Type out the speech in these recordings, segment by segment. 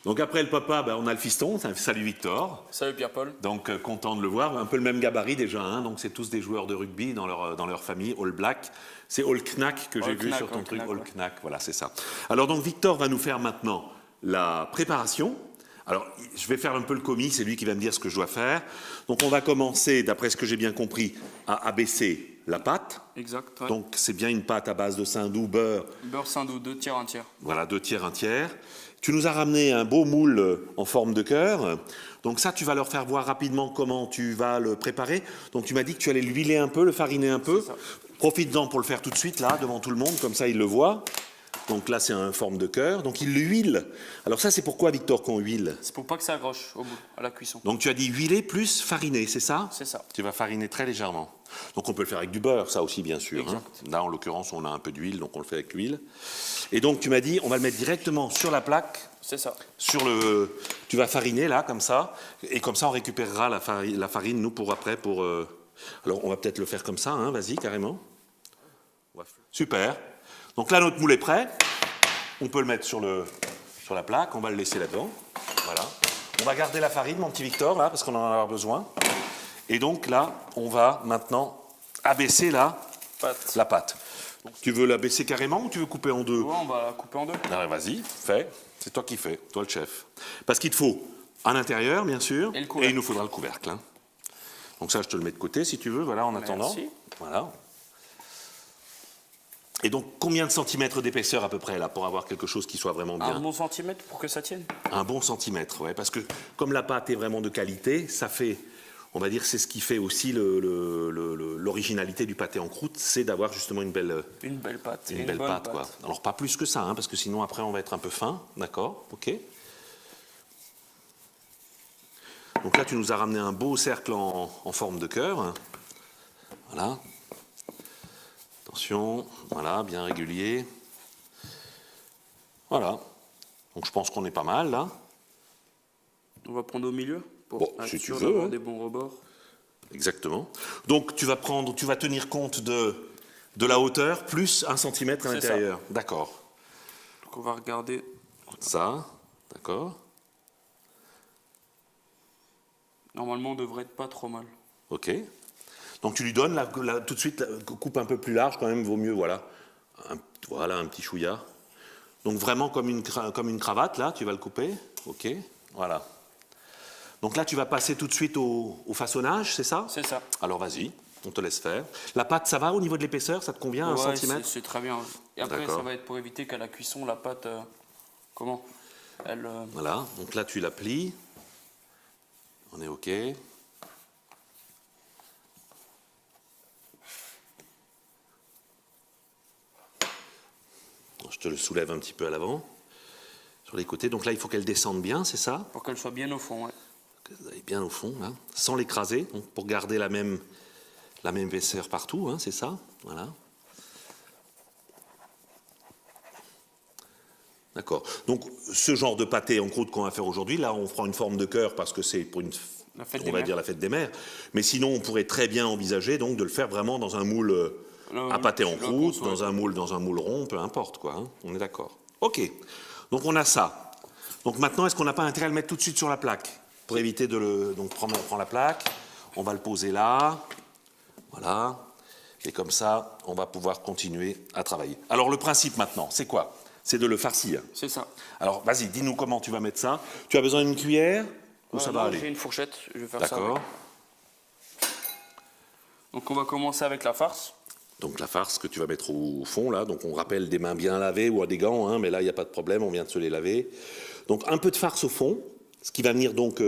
Donc après le papa, ben, on a le fiston. Salut Victor. Salut Pierre-Paul. Donc content de le voir. Un peu le même gabarit déjà. Hein, donc c'est tous des joueurs de rugby dans leur famille, All Black. C'est All Knack que j'ai vu sur ton truc. All Knack, voilà, c'est ça. Alors donc Victor va nous faire maintenant la préparation. Alors, je vais faire un peu le commis, c'est lui qui va me dire ce que je dois faire. Donc, on va commencer, d'après ce que j'ai bien compris, à abaisser la pâte. Exact. Ouais. Donc, c'est bien une pâte à base de saindoux, beurre. Beurre saindoux, 2 tiers, 1 tiers. Voilà, 2 tiers, 1 tiers. Tu nous as ramené un beau moule en forme de cœur. Donc, ça, tu vas leur faire voir rapidement comment tu vas le préparer. Donc, tu m'as dit que tu allais l'huiler un peu, le fariner un peu. Profite-en pour le faire tout de suite, là, devant tout le monde, comme ça, il le voit. Donc là, c'est en forme de cœur. Donc il l'huile. Alors ça, c'est pourquoi, Victor, qu'on huile? C'est pour pas que ça accroche au bout, à la cuisson. Donc tu as dit huiler plus fariner, c'est ça? C'est ça. Tu vas fariner très légèrement. Donc on peut le faire avec du beurre, ça aussi, bien sûr. Hein. Exact. Là, en l'occurrence, on a un peu d'huile, donc on le fait avec l'huile. Et donc tu m'as dit, on va le mettre directement sur la plaque. C'est ça. Tu vas fariner là, comme ça. Et comme ça, on récupérera la farine, nous, pour après. Alors on va peut-être le faire comme ça, hein. Vas-y, carrément. Super. Donc là, notre moule est prêt. On peut le mettre sur la plaque. On va le laisser là-dedans. Voilà. On va garder la farine, mon petit Victor, là, parce qu'on en aura besoin. Et donc là, on va maintenant abaisser la pâte. Donc, tu veux l'abaisser carrément ou tu veux couper en deux? Ouais, on va la couper en deux. Ah, vas-y, fais. C'est toi qui fais, toi le chef. Parce qu'il te faut un intérieur, bien sûr, et il nous faudra le couvercle. Hein. Donc ça, je te le mets de côté, si tu veux, voilà, en attendant. Merci. Voilà. Et donc, combien de centimètres d'épaisseur à peu près, là, pour avoir quelque chose qui soit vraiment bien? Un bon centimètre pour que ça tienne. Un bon centimètre, oui. Parce que comme la pâte est vraiment de qualité, ça fait, on va dire, c'est ce qui fait aussi l'originalité du pâté en croûte, c'est d'avoir justement une belle pâte. Une belle pâte, quoi. Alors, pas plus que ça, hein, parce que sinon, après, on va être un peu fin. D'accord, ok. Donc là, tu nous as ramené un beau cercle en forme de cœur. Voilà. Attention, voilà, bien régulier. Voilà. Donc je pense qu'on est pas mal là. On va prendre au milieu pour être si sûr tu veux, d'avoir hein. des bons rebords. Exactement. Donc tu vas tenir compte de la hauteur plus 1 centimètre à l'intérieur. D'accord. Donc on va regarder. Ça, d'accord. Normalement, on devrait être pas trop mal. Ok. Donc tu lui donnes tout de suite, coupe un peu plus large quand même, vaut mieux, voilà. Voilà, un petit chouïa. Donc vraiment comme une cravate, là, tu vas le couper. Ok, voilà. Donc là, tu vas passer tout de suite au façonnage, c'est ça? C'est ça. Alors vas-y, on te laisse faire. La pâte, ça va au niveau de l'épaisseur? Ça te convient, 1 centimètre? C'est très bien. Et après, ça va être pour éviter qu'à la cuisson, la pâte, Voilà, donc là, tu la plies. On est ok. Je te le soulève un petit peu à l'avant, sur les côtés. Donc là, il faut qu'elle descende bien, c'est ça? Pour qu'elle soit bien au fond, ouais. Qu'elle aille bien au fond, là, sans l'écraser, pour garder la même épaisseur partout, hein, c'est ça? Voilà. D'accord. Donc, ce genre de pâté en croûte qu'on va faire aujourd'hui, là, on prend une forme de cœur parce que c'est pour la fête des mères. Mais sinon, on pourrait très bien envisager donc de le faire vraiment dans un moule à pâté en croûte, dans un moule rond, peu importe, quoi. Hein, on est d'accord. Ok. Donc, on a ça. Donc, maintenant, est-ce qu'on n'a pas intérêt à le mettre tout de suite sur la plaque pour éviter de le... Donc, on prend la plaque, on va le poser là. Voilà. Et comme ça, on va pouvoir continuer à travailler. Alors, le principe maintenant, c'est quoi? C'est de le farcir. C'est ça. Alors, vas-y, dis-nous comment tu vas mettre ça. Tu as besoin d'une cuillère ou ça va aller? J'ai une fourchette, je vais faire ça. D'accord. Donc, on va commencer avec la farce. Donc, la farce que tu vas mettre au fond, là. Donc, on rappelle des mains bien lavées ou à des gants, hein, mais là, il n'y a pas de problème, on vient de se les laver. Donc, un peu de farce au fond, ce qui va venir donc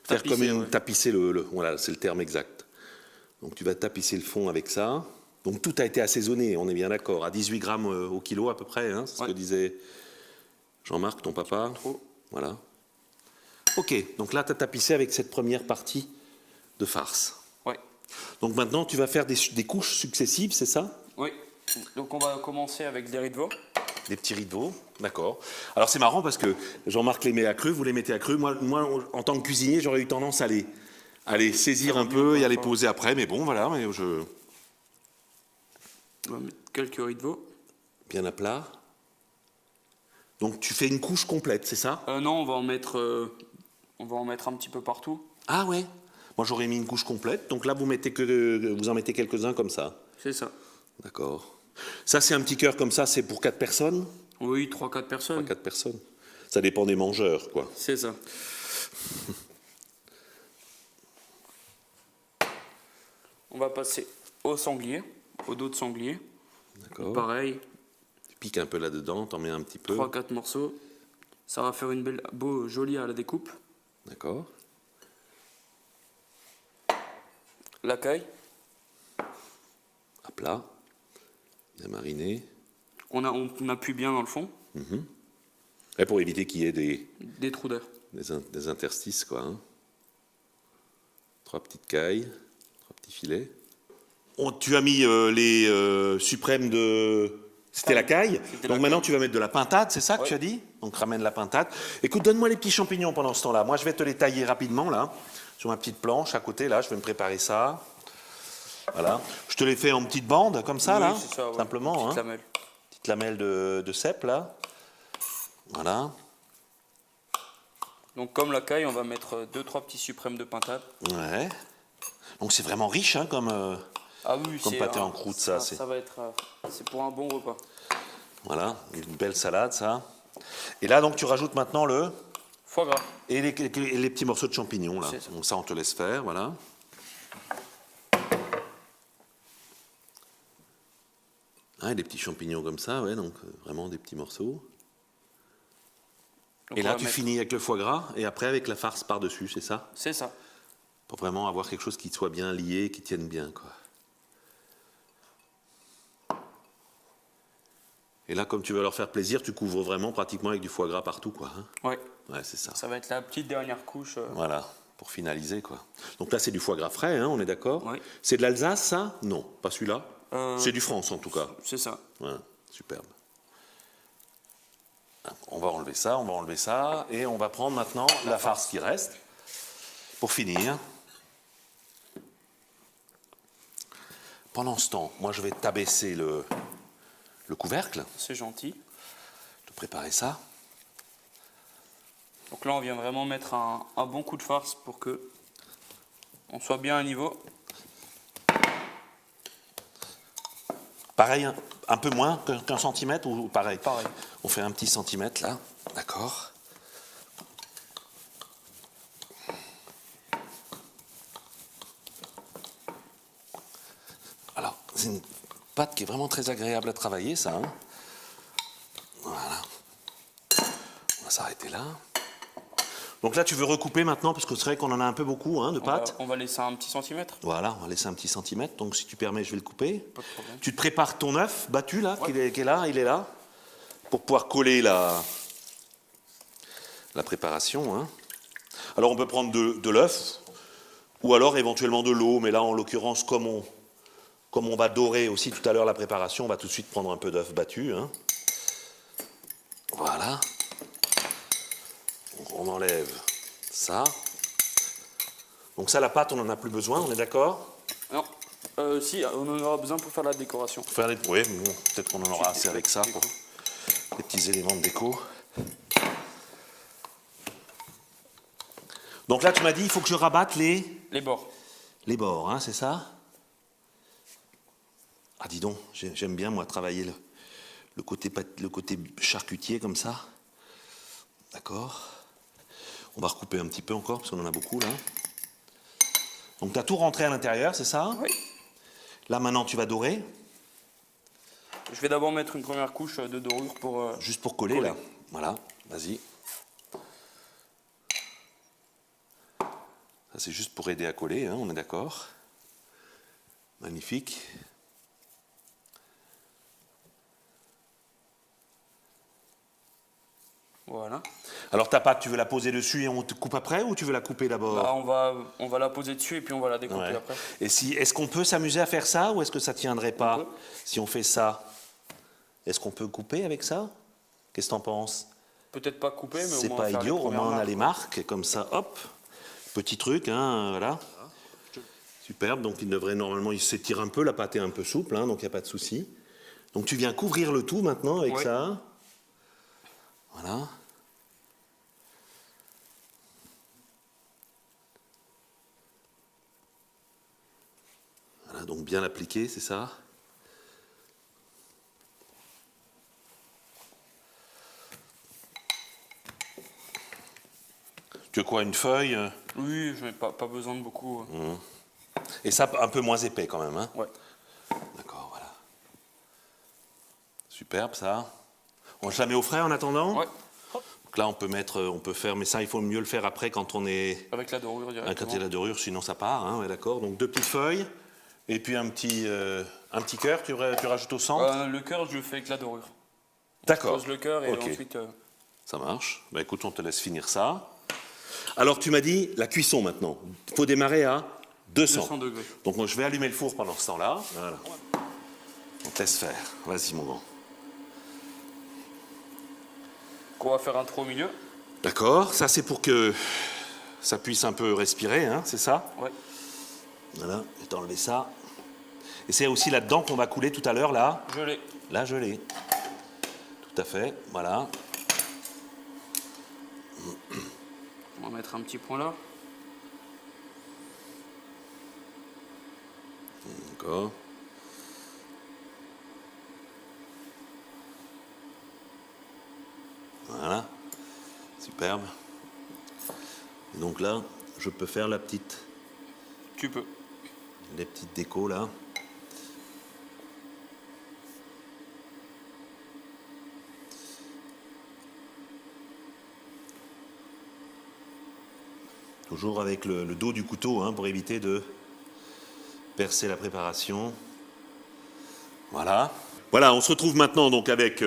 faire comme une... Tapisser voilà, c'est le terme exact. Donc, tu vas tapisser le fond avec ça. Donc tout a été assaisonné, on est bien d'accord, à 18 grammes au kilo à peu près, hein, c'est ce que disait Jean-Marc, ton papa. Voilà. Ok, donc là tu as tapissé avec cette première partie de farce. Oui. Donc maintenant tu vas faire des couches successives, c'est ça? Oui, donc on va commencer avec des riz de veau. Des petits riz de veau, d'accord. Alors c'est marrant parce que Jean-Marc les met à cru, vous les mettez à cru. Moi en tant que cuisinier, j'aurais eu tendance à les saisir un peu et à les poser après, mais bon voilà, On va mettre quelques riz de veau. Bien à plat. Donc tu fais une couche complète, c'est ça? Non, on va en mettre un petit peu partout. Ah ouais. Moi j'aurais mis une couche complète. Donc là vous en mettez quelques-uns comme ça. C'est ça. D'accord. Ça c'est un petit cœur comme ça, c'est pour 4 personnes? Oui, 3-4 personnes. 3-4 personnes. Ça dépend des mangeurs, quoi. C'est ça. On va passer au sanglier, au dos de sanglier. D'accord. Pareil. Tu piques un peu là-dedans, t'en mets un petit peu. 3-4 morceaux. Ça va faire une belle, jolie à la découpe. D'accord. La caille. À plat. Bien mariné. On appuie bien dans le fond. Et pour éviter qu'il y ait Des trous d'air. des interstices, quoi. Hein. 3 petites cailles, 3 petits filets. Tu as mis les suprêmes de... C'était la caille. Donc maintenant, tu vas mettre de la pintade, c'est ça que tu as dit? Donc ramène la pintade. Écoute, donne-moi les petits champignons pendant ce temps-là. Moi, je vais te les tailler rapidement, là, sur ma petite planche à côté, là. Je vais me préparer ça. Voilà. Je te les fais en petites bandes, comme ça, là, c'est ça, ouais. simplement. Petite hein. lamelle. Petite lamelle de cèpe, là. Voilà. Donc comme la caille, on va mettre 2-3 petits suprêmes de pintade. Ouais. Donc c'est vraiment riche, hein, comme pâté en croûte, ça. Ça va être... c'est pour un bon repas. Voilà, une belle salade, ça. Et là, donc, tu rajoutes maintenant le... Foie gras. Et les petits morceaux de champignons, là. Ça. Donc ça, on te laisse faire, voilà. Ah, et des petits champignons comme ça, ouais, donc vraiment des petits morceaux. Donc et là, tu finis avec le foie gras, et après avec la farce par-dessus, c'est ça? C'est ça. Pour vraiment avoir quelque chose qui soit bien lié, qui tienne bien, quoi. Et là, comme tu veux leur faire plaisir, tu couvres vraiment pratiquement avec du foie gras partout, quoi. Hein. Ouais. Ouais, c'est ça. Ça va être la petite dernière couche. Voilà, pour finaliser, quoi. Donc là, c'est du foie gras frais, hein, on est d'accord? Oui. C'est de l'Alsace, ça? Non, pas celui-là. C'est du France, en tout cas. C'est ça. Voilà, superbe. On va enlever ça, et on va prendre maintenant la farce qui reste, pour finir. Pendant ce temps, moi, je vais t'abaisser le couvercle. C'est gentil. Te préparer ça. Donc là, on vient vraiment mettre un bon coup de farce pour que on soit bien à niveau. Pareil, un peu moins qu'un centimètre ou pareil? Pareil. On fait un petit centimètre là, d'accord. Alors, c'est une pâte qui est vraiment très agréable à travailler, ça. Hein, voilà. On va s'arrêter là. Donc là, tu veux recouper maintenant, parce que c'est vrai qu'on en a un peu beaucoup hein, de pâte. On va laisser un petit centimètre. Voilà, on va laisser un petit centimètre. Donc si tu permets, je vais le couper. Pas de problème. Tu te prépares ton œuf battu là, qui est là, il est là, pour pouvoir coller la préparation. Hein. Alors on peut prendre de l'œuf, ou alors éventuellement de l'eau, mais là en l'occurrence, comme on va dorer aussi tout à l'heure la préparation, on va tout de suite prendre un peu d'œuf battu. Hein. Voilà. Donc on enlève ça. Donc ça, la pâte, on n'en a plus besoin, on est d'accord? Non. Si, on en aura besoin pour faire la décoration. Pour faire les... Oui, mais bon, peut-être qu'on en aura assez avec ça pour les petits éléments de déco. Donc là, tu m'as dit, il faut que je rabatte les bords. Les bords, hein, c'est ça? Ah, dis donc, j'aime bien, moi, travailler le côté charcutier comme ça. D'accord. On va recouper un petit peu encore, parce qu'on en a beaucoup, là. Donc, tu as tout rentré à l'intérieur, c'est ça? Oui. Là, maintenant, tu vas dorer. Je vais d'abord mettre une première couche de dorure pour... Juste pour coller, là. Voilà, vas-y. Ça, c'est juste pour aider à coller, hein, on est d'accord. Magnifique. Voilà. Alors ta pâte, tu veux la poser dessus et on te coupe après ou tu veux la couper d'abord? Bah, on va la poser dessus et puis on va la découper après. Et est-ce qu'on peut s'amuser à faire ça ou est-ce que ça tiendrait pas si on fait ça? Est-ce qu'on peut couper avec ça? Qu'est-ce que t'en penses? Peut-être pas couper, mais au moins c'est pas idiot, au moins on a les marques, comme ça, hop, petit truc, hein, voilà. Superbe, donc il s'étire un peu, la pâte est un peu souple, hein, donc il n'y a pas de souci. Donc tu viens couvrir le tout maintenant avec ça. Voilà. Voilà, donc bien appliqué, c'est ça? Tu veux quoi, une feuille? Oui, je n'ai pas besoin de beaucoup. Et ça, un peu moins épais quand même, hein? Ouais. D'accord, voilà. Superbe, ça. On se la met au frais en attendant? Ouais. Donc là, on peut faire, mais ça, il faut mieux le faire après quand on est... Avec la dorure directement. Quand il y a la dorure, sinon ça part, hein, ouais, d'accord. Donc 2 petites feuilles, et puis un petit cœur, tu rajoutes au centre? Le cœur, je le fais avec la dorure. D'accord. Je pose le cœur et Ok. ensuite... Ça marche. Bah écoute, on te laisse finir ça. Alors tu m'as dit la cuisson maintenant. Il faut démarrer à 200. 200 degrés. Donc moi, je vais allumer le four pendant ce temps-là. Voilà. On te laisse faire. Vas-y mon grand. On va faire un trou au milieu. D'accord. Ça c'est pour que ça puisse un peu respirer, hein, c'est ça? Ouais. Voilà. Je vais t'enlever ça. Et c'est aussi là-dedans qu'on va couler tout à l'heure, là. Gelé. La gelée. Tout à fait. Voilà. On va mettre un petit point là. D'accord. Voilà. Superbe. Et donc là, je peux faire les petites décos là. Toujours avec le dos du couteau, hein, pour éviter de percer la préparation. Voilà. Voilà, on se retrouve maintenant donc avec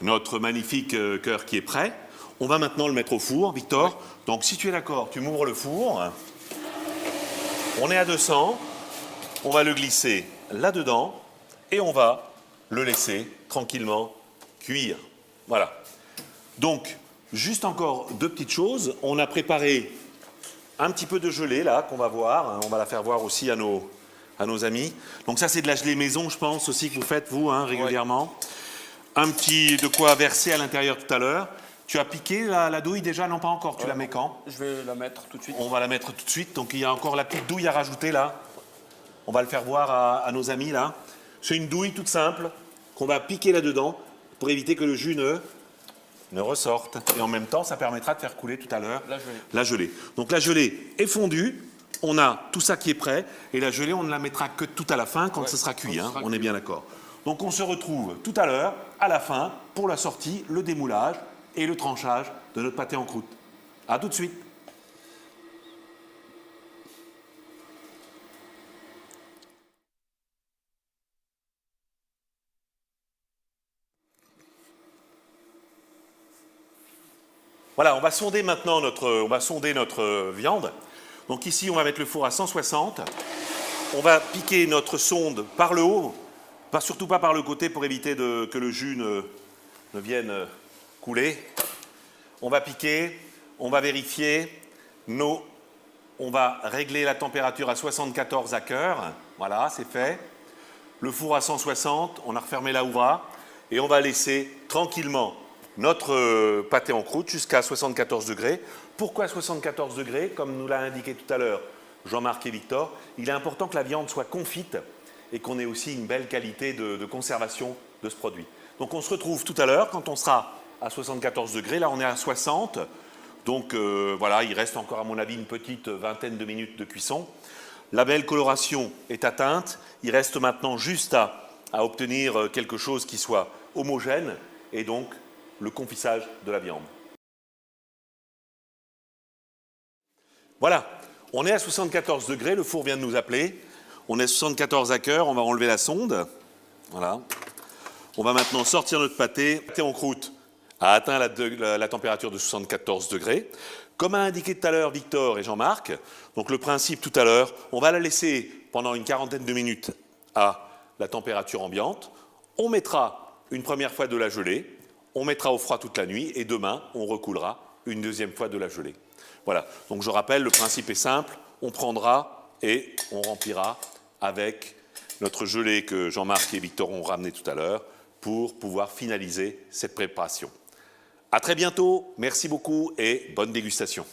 notre magnifique cœur qui est prêt. On va maintenant le mettre au four, Victor. Oui. Donc si tu es d'accord, tu m'ouvres le four. On est à 200. On va le glisser là-dedans et on va le laisser tranquillement cuire. Voilà. Donc, juste encore 2 petites choses. On a préparé un petit peu de gelée là qu'on va voir. On va la faire voir aussi à nos amis. Donc ça, c'est de la gelée maison, je pense aussi que vous faites, vous, hein, régulièrement. Ouais. Un petit de quoi verser à l'intérieur tout à l'heure. Tu as piqué la douille déjà? Non, pas encore. Tu la mets quand? Je vais la mettre tout de suite. On va la mettre tout de suite. Donc il y a encore la petite douille à rajouter là. On va le faire voir à nos amis là. C'est une douille toute simple qu'on va piquer là-dedans pour éviter que le jus ne ressorte. Et en même temps, ça permettra de faire couler tout à l'heure la gelée. Donc la gelée est fondue. On a tout ça qui est prêt. Et la gelée, on ne la mettra que tout à la fin quand ce sera cuit. Hein, on est bien d'accord. Donc on se retrouve tout à l'heure, à la fin, pour la sortie, le démoulage et le tranchage de notre pâté en croûte. A tout de suite. Voilà, on va sonder maintenant notre viande. Donc ici, on va mettre le four à 160. On va piquer notre sonde par le haut, surtout pas par le côté pour éviter que le jus ne vienne couler. On va piquer, on va vérifier. On va régler la température à 74 à cœur. Voilà, c'est fait. Le four à 160, on a refermé la ouvra et on va laisser tranquillement notre pâté en croûte jusqu'à 74 degrés. Pourquoi 74 degrés? Comme nous l'a indiqué tout à l'heure Jean-Marc et Victor, il est important que la viande soit confite et qu'on ait aussi une belle qualité de conservation de ce produit. Donc on se retrouve tout à l'heure quand on sera à 74 degrés. Là, on est à 60. Donc voilà, il reste encore à mon avis une petite vingtaine de minutes de cuisson. La belle coloration est atteinte. Il reste maintenant juste à obtenir quelque chose qui soit homogène et donc le confissage de la viande. Voilà, on est à 74 degrés, le four vient de nous appeler. On est à 74 à cœur, on va enlever la sonde. Voilà. On va maintenant sortir notre pâté. Le pâté en croûte a atteint la température de 74 degrés. Comme a indiqué tout à l'heure Victor et Jean-Marc, donc le principe tout à l'heure, on va la laisser pendant une quarantaine de minutes à la température ambiante. On mettra une première fois de la gelée, on mettra au froid toute la nuit et demain, on recoulera une deuxième fois de la gelée. Voilà, donc je rappelle, le principe est simple, on prendra et on remplira avec notre gelée que Jean-Marc et Victor ont ramené tout à l'heure pour pouvoir finaliser cette préparation. À très bientôt, merci beaucoup et bonne dégustation.